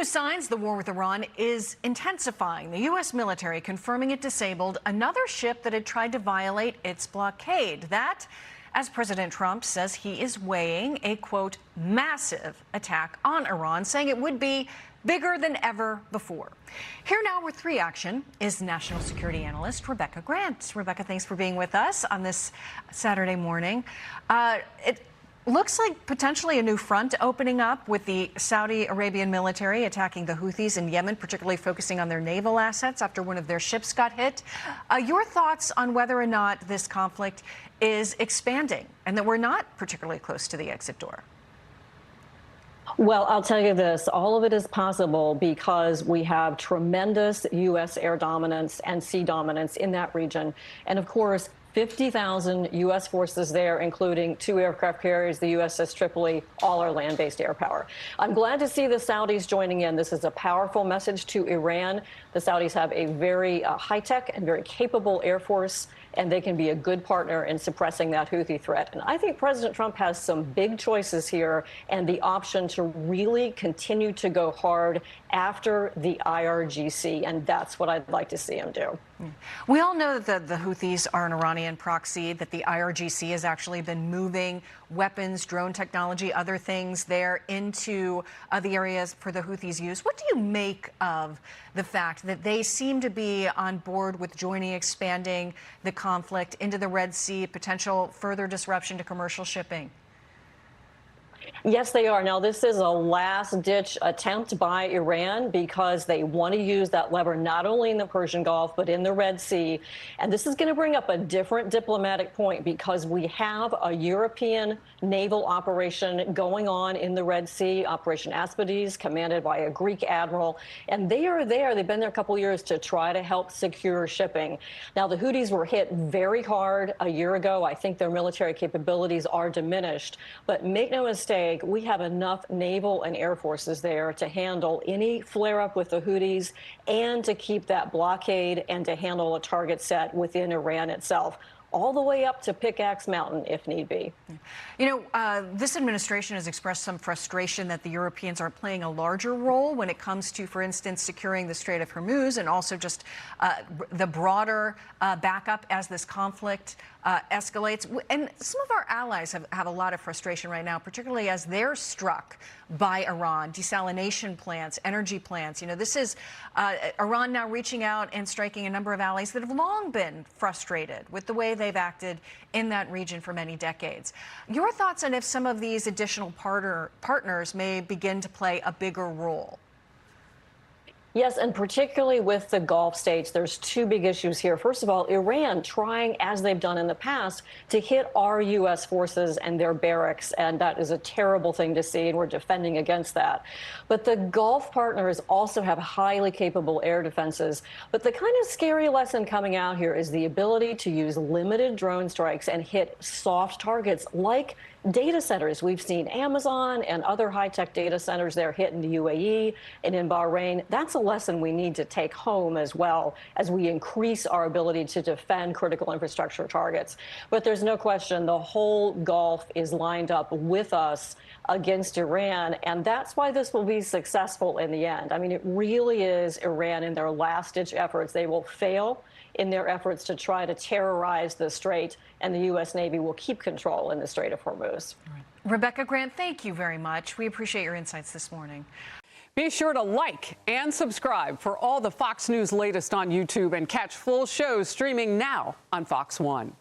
new signs the war with Iran is intensifying. The U.S. military confirming it disabled another ship that had tried to violate its blockade. That, as President Trump says he is weighing a, quote, massive attack on Iran, saying it would be bigger than ever before. Here now with reaction is national security analyst Rebecca Grant. Rebecca, thanks for being with us on this Saturday morning. It looks like potentially a new front opening up with the Saudi Arabian military attacking the Houthis in Yemen, particularly focusing on their naval assets after one of their ships got hit. Your thoughts on whether or not this conflict is expanding and that we're not particularly close to the exit door? Well, I'll tell you this, all of it is possible because we have tremendous U.S. air dominance and sea dominance in that region. And of course, 50,000 U.S. forces there, including 2 aircraft carriers, the USS Tripoli, all our land-based air power. I'm glad to see the Saudis joining in. This is a powerful message to Iran. The Saudis have a very high-tech and very capable air force, and they can be a good partner in suppressing that Houthi threat. And I think President Trump has some big choices here and the option to really continue to go hard after the IRGC, and that's what I'd like to see him do. We all know that the Houthis are an Iranian proxy, that the IRGC has actually been moving weapons, drone technology, other things there into the areas for the Houthis' use. What do you make of the fact that they seem to be on board with joining, expanding the conflict into the Red Sea, potential further disruption to commercial shipping? Yes, they are. Now, this is a last-ditch attempt by Iran because they want to use that lever not only in the Persian Gulf, but in the Red Sea. And this is going to bring up a different diplomatic point because we have a European naval operation going on in the Red Sea, Operation Aspides, commanded by a Greek admiral. And they are there. They've been there a couple of years to try to help secure shipping. Now, the Houthis were hit very hard a year ago. I think their military capabilities are diminished. But make no mistake, we have enough naval and air forces there to handle any flare-up with the Houthis and to keep that blockade and to handle a target set within Iran itself, all the way up to Pickaxe Mountain if need be. You know, this administration has expressed some frustration that the Europeans aren't playing a larger role when it comes to, for instance, securing the Strait of Hormuz and also just the broader backup as this conflict escalates. And some of our allies have a lot of frustration right now, particularly as they're struck by Iran, desalination plants, energy plants. You know, this is Iran now reaching out and striking a number of allies that have long been frustrated with the way they've acted in that region for many decades. Your thoughts on if some of these additional partners may begin to play a bigger role? Yes, and particularly with the Gulf states, there's 2 big issues here. First of all, Iran trying, as they've done in the past, to hit our U.S. forces and their barracks, and that is a terrible thing to see, and we're defending against that. But the Gulf partners also have highly capable air defenses. But the kind of scary lesson coming out here is the ability to use limited drone strikes and hit soft targets like data centers. We've seen Amazon and other high-tech data centers there hit in the UAE and in Bahrain. That's a lesson we need to take home as well as we increase our ability to defend critical infrastructure targets. But there's no question the whole Gulf is lined up with us against Iran, and that's why this will be successful in the end. I mean, it really is Iran in their last-ditch efforts. They will fail in their efforts to try to terrorize the Strait, and the U.S. Navy will keep control in the Strait of Hormuz. Right. Rebecca Grant, thank you very much. We appreciate your insights this morning. Be sure to like and subscribe for all the Fox News latest on YouTube and catch full shows streaming now on Fox One.